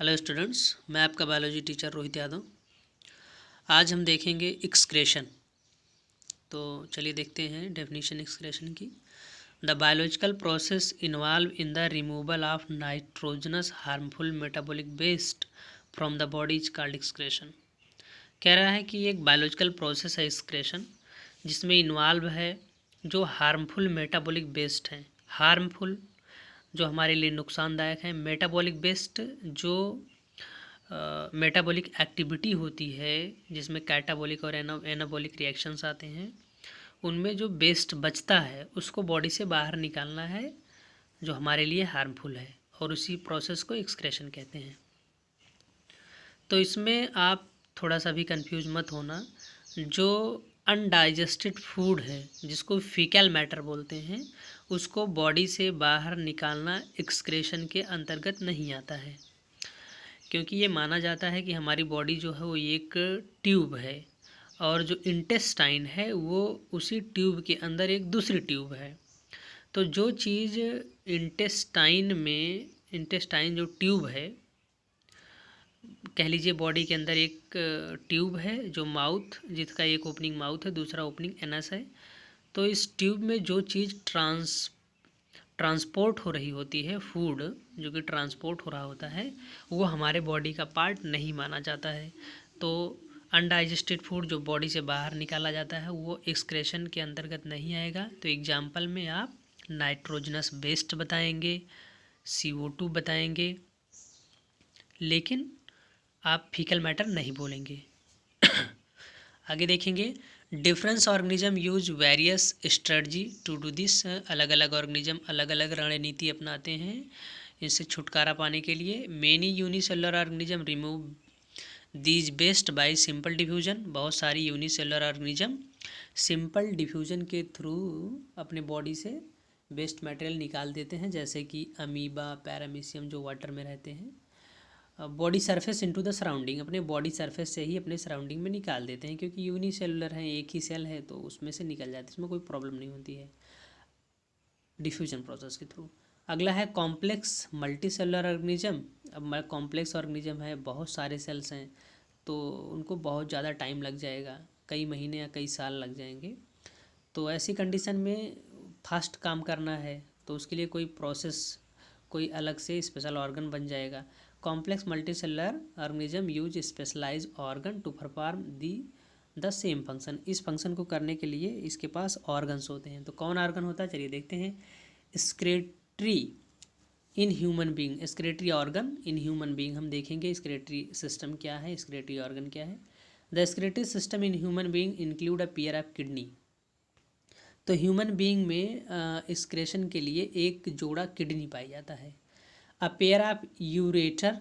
Hello students, मैं आपका biology teacher Rohit Yadav. आज हम देखेंगे एक्सक्रेशन। तो चलिए देखते हैं डेफिनेशन एक्सक्रेशन की। The biological process involve in the removal of nitrogenous harmful metabolic waste from the body is called excretion. कह रहा है कि एक बायोलॉजिकल प्रोसेस है एक्सक्रेशन, जिसमें इन्वॉल्व है जो हार्मफुल मेटाबॉलिक वेस्ट हैं। हार्मफुल जो हमारे लिए नुकसानदायक है, मेटाबॉलिक वेस्ट जो मेटाबॉलिक एक्टिविटी होती है जिसमें कैटाबॉलिक और एनाबॉलिक रिएक्शंस आते हैं, उनमें जो वेस्ट बचता है उसको बॉडी से बाहर निकालना है जो हमारे लिए हार्मफुल है, और उसी प्रोसेस को एक्सक्रेशन कहते हैं। तो इसमें आप थोड़ा सा भी कंफ्यूज मत होना। जो अनडाइजेस्टेड फूड है जिसको फीकल मैटर बोलते हैं, उसको बॉडी से बाहर निकालना एक्सक्रेशन के अंतर्गत नहीं आता है, क्योंकि ये माना जाता है कि हमारी बॉडी जो है वो एक ट्यूब है, और जो इंटेस्टाइन है वो उसी ट्यूब के अंदर एक दूसरी ट्यूब है। तो जो चीज़ इंटेस्टाइन जो ट्यूब है, कह लीजिए बॉडी के अंदर एक ट्यूब है जो माउथ, जिसका एक ओपनिंग माउथ है, दूसरा ओपनिंग एनस है। तो इस ट्यूब में जो चीज़ ट्रांसपोर्ट हो रही होती है, फूड जो कि ट्रांसपोर्ट हो रहा होता है, वो हमारे बॉडी का पार्ट नहीं माना जाता है। तो अनडाइजेस्टेड फूड जो बॉडी से बाहर निकाला जाता है वो एक्सक्रेशन के अंतर्गत नहीं आएगा। तो एग्जाम्पल में आप नाइट्रोजनस वेस्ट बताएंगे, CO2 बताएंगे, लेकिन आप फीकल मैटर नहीं बोलेंगे। आगे देखेंगे, difference organism use various strategy to do this. अलग अलग ऑर्गेनिज्म अलग अलग रणनीति अपनाते हैं इससे छुटकारा पाने के लिए। Many unicellular organism remove these best bye simple diffusion. बहुत सारी यूनिसेलुलर ऑर्गेनिज्म सिंपल डिफ्यूजन के थ्रू अपने बॉडी से वेस्ट मटेरियल निकाल देते हैं, जैसे कि अमीबा, पैरामीशियम जो वाटर में रहते हैं। Body surface into the surrounding, अपने बॉडी सरफेस से ही अपने सराउंडिंग में निकाल देते हैं, क्योंकि यूनिसेलुलर है, एक ही सेल है, तो उसमें से निकल जाती है, इसमें कोई प्रॉब्लम नहीं होती है डिफ्यूजन प्रोसेस के थ्रू। अगला है कॉम्प्लेक्स मल्टी सेलुलर ऑर्गेनिज्म। अब कॉम्प्लेक्स ऑर्गेनिज्म है, बहुत सारे सेल्स हैं, तो उनको बहुत ज़्यादा टाइम लग जाएगा, कई महीने या कई साल लग जाएंगे। तो ऐसी कंडीशन में फास्ट काम करना है तो उसके लिए कोई प्रोसेस, कोई अलग से स्पेशल ऑर्गन बन जाएगा। Complex multicellular organism use specialise organ to perform the same function. इस फंक्शन को करने के लिए इसके पास ऑर्गन्स होते हैं। तो कौन ऑर्गन होता है, चलिए देखते हैं। Excretory in human being, excretory organ in human being हम देखेंगे। स्क्रेटरी सिस्टम क्या है, स्क्रेटरी ऑर्गन क्या है। The excretory system in human being include a pair of kidney. तो ह्यूमन बीइंग में एक्सक्रेशन के लिए एक जोड़ा किडनी पाया जाता है। अ पेयर ऑफ यूरेटर,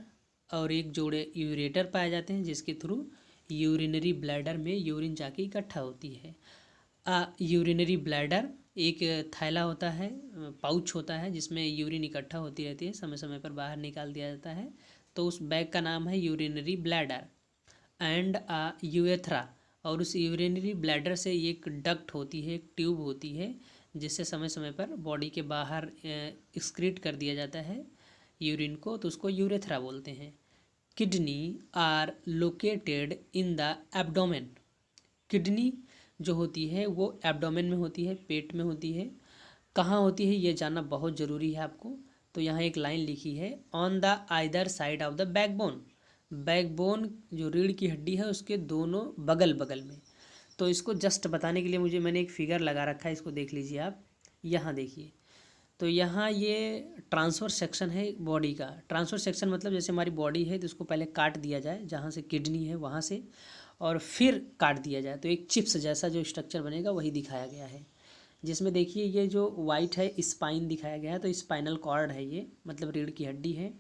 और एक जोड़े यूरेटर पाए जाते हैं, जिसके थ्रू यूरिनरी ब्लैडर में यूरिन जाके इकट्ठा होती है। यूरिनरी ब्लैडर एक थैला होता है, पाउच होता है, जिसमें यूरिन इकट्ठा होती रहती है, समय समय पर बाहर निकाल दिया जाता है। तो उस बैग का नाम है यूरिनरी ब्लैडर। एंड यूएथ्रा, और उस यूरिनरी ब्लैडर से एक डक्ट होती है, एक ट्यूब होती है, जिससे समय समय पर बॉडी के बाहर एक्सक्रीट कर दिया जाता है यूरिन को, तो उसको यूरेथ्रा बोलते हैं। Kidney are located in the abdomen. Kidney जो होती है वो एब्डोमेन में होती है, पेट में होती है। कहाँ होती है ये जानना बहुत ज़रूरी है आपको। तो यहाँ एक लाइन लिखी है, on the either side of the backbone. Backbone जो रीढ़ की हड्डी है उसके दोनों बगल बगल में। तो इसको जस्ट बताने के लिए मैंने एक फिगर लगा रखा है, इसको देख लीजिए आप। यहाँ देखिए, तो यहाँ ये ट्रांसफर सेक्शन है बॉडी का। ट्रांसफर सेक्शन मतलब जैसे हमारी बॉडी है तो इसको पहले काट दिया जाए, जहाँ से किडनी है वहाँ से, और फिर काट दिया जाए तो एक चिप्स जैसा जो स्ट्रक्चर बनेगा वही दिखाया गया है। जिसमें देखिए ये जो वाइट है स्पाइन दिखाया गया है, तो स्पाइनल कॉर्ड है ये, मतलब रीढ़ की हड्डी है,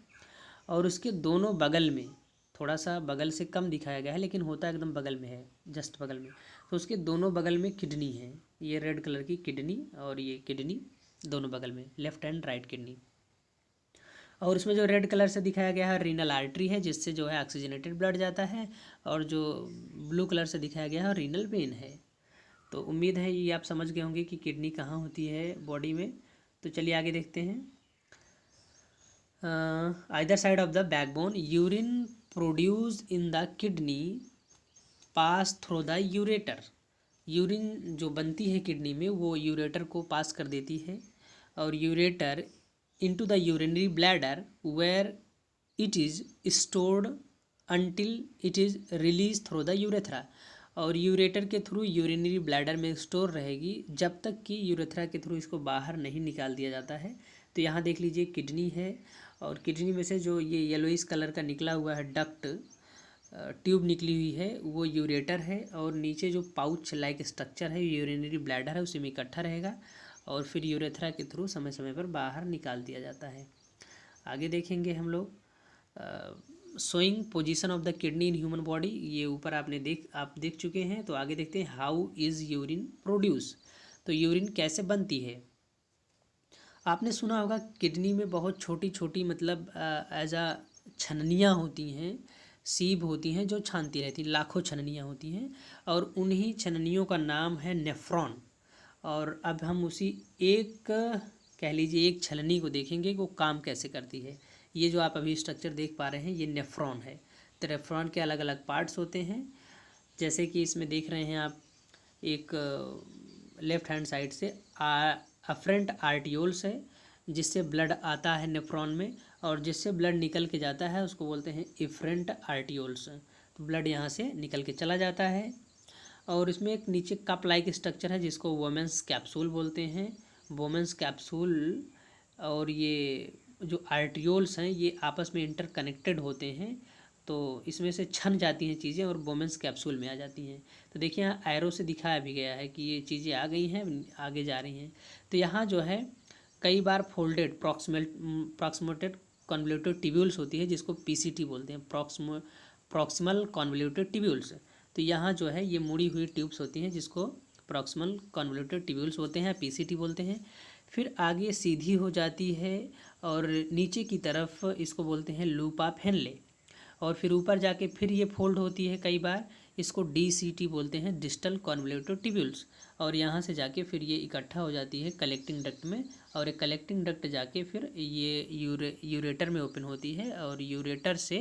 और उसके दोनों बगल में, थोड़ा सा बगल से कम दिखाया गया है लेकिन होता एकदम बगल में है, जस्ट बगल में। तो उसके दोनों बगल में किडनी है, ये रेड कलर की किडनी, और ये किडनी दोनों बगल में, लेफ्ट एंड राइट किडनी। और उसमें जो रेड कलर से दिखाया गया है रीनल आर्टरी है, जिससे जो है ऑक्सीजनेटेड ब्लड जाता है, और जो ब्लू कलर से दिखाया गया है रीनल वेन है। तो उम्मीद है ये आप समझ गए होंगे कि किडनी कहाँ होती है बॉडी में। तो चलिए आगे देखते हैं। Either side of the backbone urine produce in the kidney pass through the ureter. Urine जो बनती है किडनी में वो यूरेटर को पास कर देती है और ureter into the urinary bladder where it is stored until it is release through the urethra. और यूरेटर के थ्रू यूरिनरी ब्लैडर में स्टोर रहेगी जब तक कि यूरेथ्रा के थ्रू इसको बाहर नहीं निकाल दिया जाता है। तो यहाँ देख लीजिए किडनी है और किडनी में से जो ये येलोइश कलर का निकला हुआ है डक्ट ट्यूब निकली हुई है वो यूरेटर है और नीचे जो पाउच लाइक स्ट्रक्चर है यूरिनरी ब्लैडर है उसी में इकट्ठा रहेगा और फिर यूरेथ्रा के थ्रू समय समय पर बाहर निकाल दिया जाता है। आगे देखेंगे हम लोग showing position of the kidney in human body. ये ऊपर आप देख चुके हैं। तो आगे देखते हैं हाउ इज़ यूरिन प्रोड्यूस। तो यूरिन कैसे बनती है। आपने सुना होगा किडनी में बहुत छोटी छोटी मतलब एज अ छननियाँ होती हैं, सीब होती हैं जो छानती रहती, लाखों छननियाँ होती हैं और उन्हीं छननियों का नाम है नेफ्रॉन। और अब हम उसी एक कह लीजिए एक छलनी को देखेंगे कि वो काम कैसे करती है। ये जो आप अभी स्ट्रक्चर देख पा रहे हैं ये नेफ्रॉन है। तो नेफ्रॉन के अलग अलग पार्ट्स होते हैं जैसे कि इसमें देख रहे हैं आप एक लेफ्ट हैंड साइड से अफरेंट आर्टियोल्स है जिससे ब्लड आता है नेफ्रॉन में और जिससे ब्लड निकल के जाता है उसको बोलते हैं इफरेंट आर्टियोल्स। तो ब्लड यहाँ से निकल के चला जाता है और इसमें एक नीचे कप लाइक स्ट्रक्चर है जिसको वोमेंस कैप्सूल बोलते हैं। वोमेंस कैप्सूल और ये जो आर्टियोल्स हैं ये आपस में इंटरकनेक्टेड होते हैं तो इसमें से छन जाती हैं चीज़ें और वोमेंस कैप्सूल में आ जाती हैं। तो देखिए यहाँ एरो से दिखाया भी गया है कि ये चीज़ें आ गई हैं आगे जा रही हैं। तो यहाँ जो है कई बार फोल्डेड प्रॉक्सिमेटेड कॉन्वोल्यूटेड ट्यूब्यूल्स होती है जिसको पीसीटी बोलते हैं, प्रॉक्सिमल कॉन्वोल्यूटेड ट्यूब्यूल्स। तो यहाँ जो है ये मुड़ी हुई ट्यूब्स होती हैं जिसको प्रॉक्सिमल कॉन्वोल्यूटेड ट्यूब्यूल्स बोलते हैं, पीसीटी बोलते हैं। फिर आगे सीधी हो जाती है और नीचे की तरफ इसको बोलते हैं लूप ऑफ हेनले और फिर ऊपर जाके फिर ये फोल्ड होती है कई बार, इसको डीसीटी बोलते हैं, डिस्टल कॉन्वोल्यूटेड ट्यूब्यूल्स। और यहाँ से जाके फिर ये इकट्ठा हो जाती है कलेक्टिंग डक्ट में और एक कलेक्टिंग डक्ट जाके फिर ये यूरेटर में ओपन होती है और यूरेटर से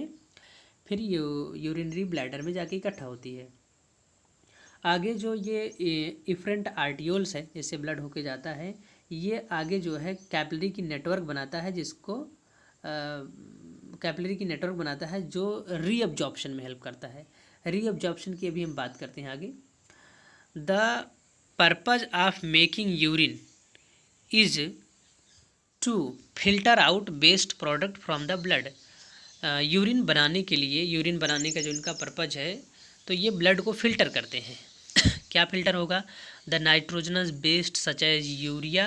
फिर यूरिनरी ब्लैडर में जाके इकट्ठा होती है। आगे जो ये इफरेंट आर्टियोल्स है जिससे ब्लड होके जाता है ये आगे जो है कैपिलरी की नेटवर्क बनाता है जिसको कैपिलरी की नेटवर्क बनाता है जो रीअब्जॉर्प्शन में हेल्प करता है। रीअब्जॉर्प्शन की अभी हम बात करते हैं आगे। The purpose of making urine is to filter out waste product from the blood. Urine बनाने के लिए, यूरिन बनाने का जो इनका पर्पज है तो ये ब्लड को फिल्टर करते हैं। क्या फिल्टर होगा। The nitrogenous based such as urea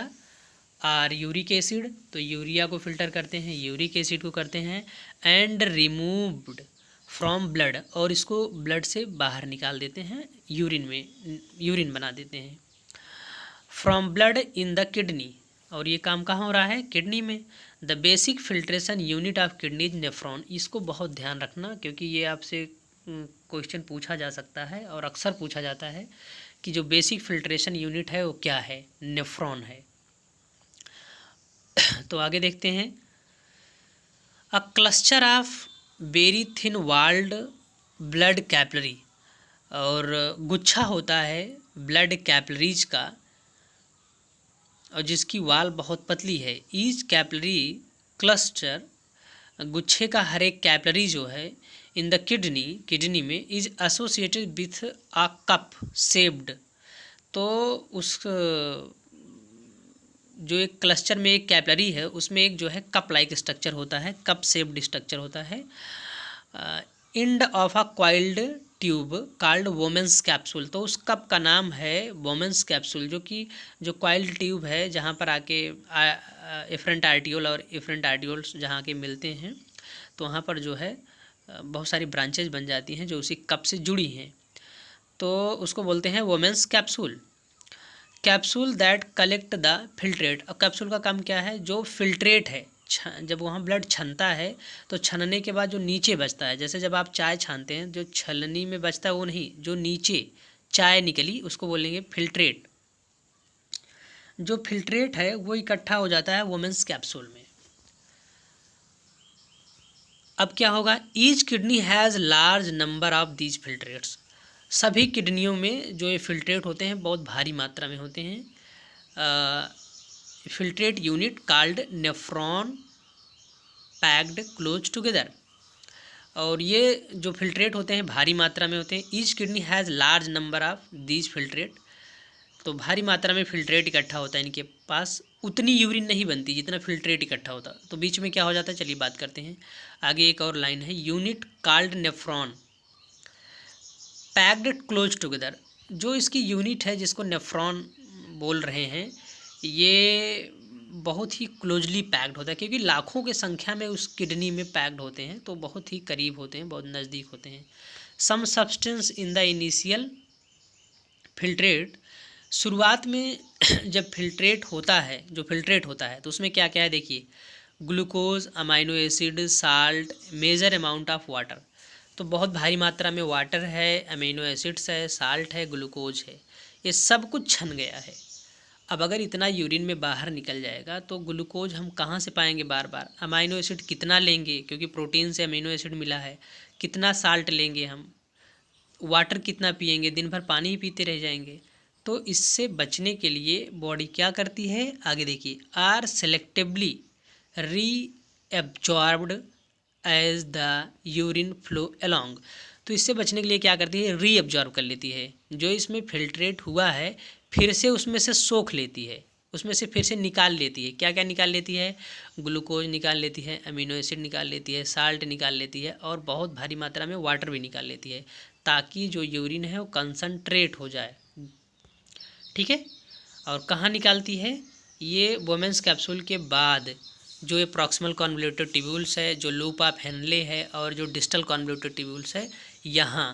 और यूरिक एसिड, तो यूरिया को फिल्टर करते हैं, यूरिक एसिड को करते हैं एंड रिमूव्ड फ्रॉम ब्लड और इसको ब्लड से बाहर निकाल देते हैं, यूरिन में यूरिन बना देते हैं। From blood in the kidney, और ये काम कहाँ हो रहा है, किडनी में। The basic filtration unit of kidney is nephron. इसको बहुत ध्यान रखना क्योंकि ये आपसे क्वेश्चन पूछा जा सकता है और अक्सर पूछा जाता है कि जो बेसिक फिल्ट्रेशन यूनिट है वो क्या है, नेफ्रॉन है। तो आगे देखते हैं। A cluster of very thin walled blood capillary, और गुच्छा होता है ब्लड कैपिलरीज का और जिसकी वाल बहुत पतली है। ईच कैपिलरी क्लस्टर, गुच्छे का हर एक कैपिलरी जो है इन द किडनी में is associated with a cup shaped. तो उस जो एक क्लस्टर में एक कैपिलरी है उसमें एक जो है कप लाइक स्ट्रक्चर होता है, कप शेप्ड स्ट्रक्चर होता है। End of a coiled tube called Bowman's capsule, तो उस कप का नाम है वोमेंस कैप्सूल, जो कि जो कॉइल्ड ट्यूब है जहाँ पर आके इफरेंट आर्टियोल और इफरेंट आर्टियोल्स जहाँ के मिलते हैं तो वहाँ पर जो है बहुत सारी ब्रांचेज बन जाती हैं जो उसी कप से जुड़ी हैं, तो उसको बोलते हैं Bowman's capsule. Capsule that collect the filtrate, और कैप्सूल का काम क्या है, जो फिल्ट्रेट है, जब वहाँ ब्लड छनता है तो छनने के बाद जो नीचे बचता है, जैसे जब आप चाय छानते हैं जो छलनी में बचता है वो नहीं, जो नीचे चाय निकली उसको बोलेंगे फिल्ट्रेट। जो फिल्ट्रेट है वो इकट्ठा हो जाता है वोमेंस कैप्सूल में। अब क्या होगा, each kidney has large number of these filtrates, सभी किडनियों में जो ये फिल्ट्रेट होते हैं बहुत भारी मात्रा में होते हैं। Filtrate unit called nephron packed close together, और ये जो फिल्ट्रेट होते हैं भारी मात्रा में होते हैं। Each kidney has large number of these filtrate, तो भारी मात्रा में फिल्ट्रेट इकट्ठा होता है इनके पास, उतनी यूरिन नहीं बनती जितना फिल्ट्रेट इकट्ठा होता, तो बीच में क्या हो जाता है, चलिए बात करते हैं। आगे एक और लाइन है, unit called nephron packed close together, जो इसकी यूनिट है जिसको नेफ्रॉन बोल रहे हैं, ये बहुत ही क्लोजली पैक्ड होता है, क्योंकि लाखों की संख्या में उस किडनी में पैक्ड होते हैं, तो बहुत ही करीब होते हैं, बहुत नज़दीक होते हैं। Some substance in the initial filtrate, शुरुआत में जब फिल्ट्रेट होता है, जो फिल्ट्रेट होता है तो उसमें क्या क्या है देखिए, glucose, amino acid, salt, major amount of water, तो बहुत भारी मात्रा में वाटर है, अमीनो एसिड्स है, साल्ट है, ग्लूकोज है, ये सब कुछ छन गया है। अब अगर इतना यूरिन में बाहर निकल जाएगा तो ग्लूकोज हम कहाँ से पाएंगे बार बार, अमीनो एसिड कितना लेंगे क्योंकि प्रोटीन से अमीनो एसिड मिला है, कितना साल्ट लेंगे हम, वाटर कितना पिएंगे, दिन भर पानी ही पीते रह जाएंगे। तो इससे बचने के लिए बॉडी क्या करती है, आगे देखिए, are selectively reabsorbed as the urine flow along, तो इससे बचने के लिए क्या करती है, री एब्जॉर्ब कर लेती है, जो इसमें फिल्ट्रेट हुआ है फिर से उसमें से सोख लेती है, उसमें से फिर से निकाल लेती है। क्या क्या निकाल लेती है, ग्लूकोज निकाल लेती है, अमीनो एसिड निकाल लेती है, साल्ट निकाल लेती है, और बहुत भारी मात्रा में वाटर भी निकाल लेती है, ताकि जो यूरिन है वो कंसंट्रेट हो जाए। ठीक है, और कहाँ निकालती है, ये वोमेंस कैप्सूल के बाद जो ये प्रॉक्सिमल कॉन्वोल्यूटेड ट्यूब्यूल्स है, जो लूप ऑफ हेनले है, और जो डिस्टल कॉन्वोल्यूटेड ट्यूब्यूल्स है, यहाँ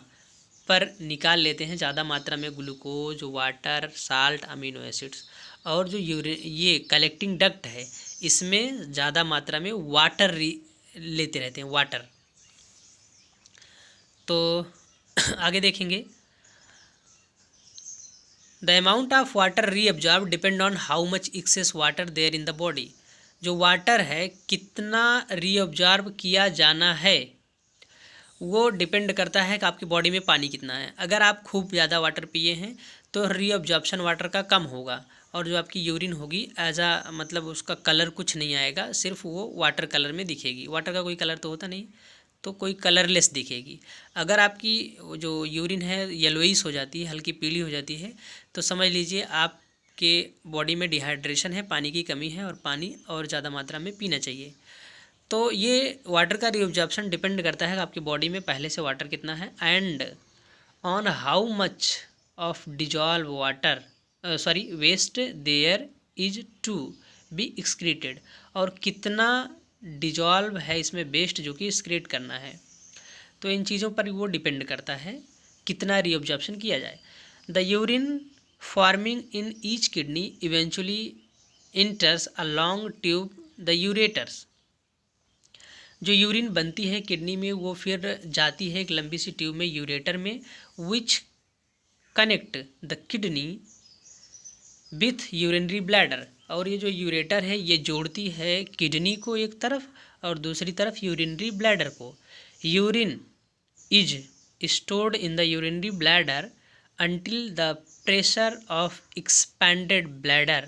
पर निकाल लेते हैं ज़्यादा मात्रा में glucose, water, salt, amino acids, और जो ये कलेक्टिंग डक्ट है इसमें ज़्यादा मात्रा में वाटर लेते रहते हैं, वाटर। तो आगे देखेंगे, the amount of water reabsorb depend on how much excess water there in the body, जो वाटर है कितना रीअब्जॉर्ब किया जाना है वो डिपेंड करता है कि आपकी बॉडी में पानी कितना है। अगर आप खूब ज़्यादा वाटर पिए हैं तो रीअब्जॉर्प्शन वाटर का कम होगा, और जो आपकी यूरिन होगी एज आ मतलब उसका कलर कुछ नहीं आएगा, सिर्फ वो वाटर कलर में दिखेगी, वाटर का कोई कलर तो होता नहीं, तो कोई कलरलेस दिखेगी। अगर आपकी जो यूरिन है येलोइश हो जाती है, हल्की पीली हो जाती है, तो समझ लीजिए आपके बॉडी में डिहाइड्रेशन है, पानी की कमी है, और पानी और ज़्यादा मात्रा में पीना चाहिए। तो ये वाटर का रीअब्जॉर्प्शन डिपेंड करता है आपकी बॉडी में पहले से वाटर कितना है, and on how much of dissolve water waste there is to be excreted, और कितना डिजॉल्व है इसमें वेस्ट जो कि एक्सक्रीट करना है। तो इन चीज़ों पर वो डिपेंड करता है कितना रीअब्जॉर्प्शन किया जाए। The urine forming in each kidney eventually इंटर्स a long tube the ureters, जो यूरिन बनती है किडनी में वो फिर जाती है एक लंबी सी ट्यूब में, यूरेटर में, which connect the kidney with urinary bladder, और ये जो यूरेटर है ये जोड़ती है किडनी को एक तरफ और दूसरी तरफ यूरिनरी ब्लैडर को। Urine is stored in the urinary bladder until the pressure of expanded bladder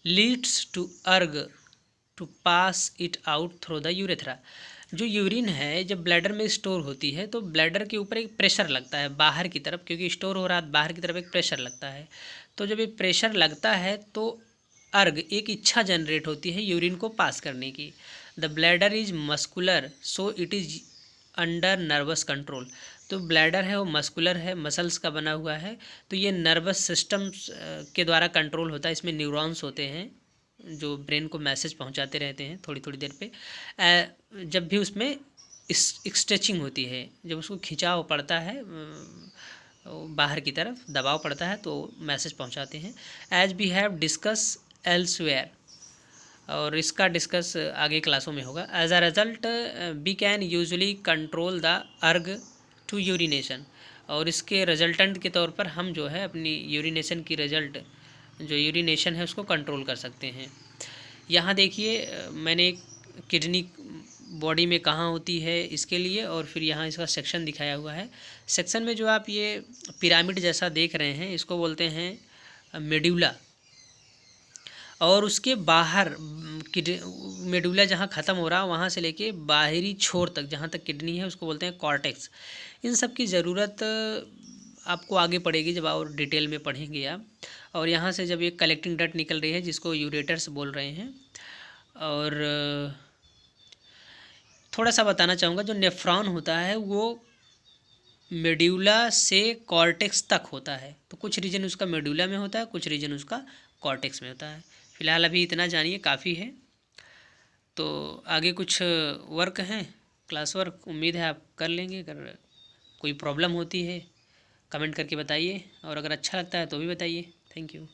leads to urge to pass it out through the urethra। जो यूरिन है जब ब्लैडर में स्टोर होती है तो ब्लैडर के ऊपर एक प्रेशर लगता है बाहर की तरफ, क्योंकि स्टोर हो रहा है बाहर की तरफ, एक प्रेशर लगता है। तो जब ये प्रेशर लगता है तो अर्ग एक इच्छा जनरेट होती है यूरिन को पास करने की। The bladder is muscular so it is under nervous control, तो ब्लैडर है वो मस्कुलर है, मसल्स का बना हुआ है, तो ये नर्वस सिस्टम के द्वारा कंट्रोल होता है। इसमें न्यूरॉन्स होते हैं जो ब्रेन को मैसेज पहुंचाते रहते हैं थोड़ी थोड़ी देर पे। जब भी उसमें स्ट्रेचिंग होती है, जब उसको खिंचाव पड़ता है बाहर की तरफ, दबाव पड़ता है तो मैसेज पहुंचाते हैं। As we have discuss elsewhere, और इसका डिस्कस आगे क्लासों में होगा। As a result we can usually control the urge to urination, और इसके रिजल्टेंट के तौर पर हम जो है अपनी यूरिनेशन की रिजल्ट जो यूरिनेशन है उसको कंट्रोल कर सकते हैं। यहाँ देखिए मैंने एक किडनी बॉडी में कहाँ होती है इसके लिए, और फिर यहाँ इसका सेक्शन दिखाया हुआ है। सेक्शन में जो आप ये पिरामिड जैसा देख रहे हैं इसको बोलते हैं मेड्यूला, और उसके बाहर मेडुला जहाँ ख़त्म हो रहा है वहाँ से लेके बाहरी छोर तक जहाँ तक किडनी है उसको बोलते हैं कॉर्टेक्स। इन सब की ज़रूरत आपको आगे पड़ेगी जब और डिटेल में पढ़ेंगे आप। और यहाँ से जब एक कलेक्टिंग डक्ट निकल रही है जिसको यूरेटर्स बोल रहे हैं। और थोड़ा सा बताना चाहूँगा, जो नेफ्रॉन होता है वो मेड्यूला से कॉर्टेक्स तक होता है, तो कुछ रीजन उसका मेड्यूला में होता है, कुछ रीजन उसका कॉर्टेक्स में होता है। फ़िलहाल अभी इतना जानिए काफ़ी है। तो आगे कुछ वर्क हैं, क्लास वर्क, उम्मीद है आप कर लेंगे। अगर कोई प्रॉब्लम होती है कमेंट करके बताइए, और अगर अच्छा लगता है तो भी बताइए। Thank you.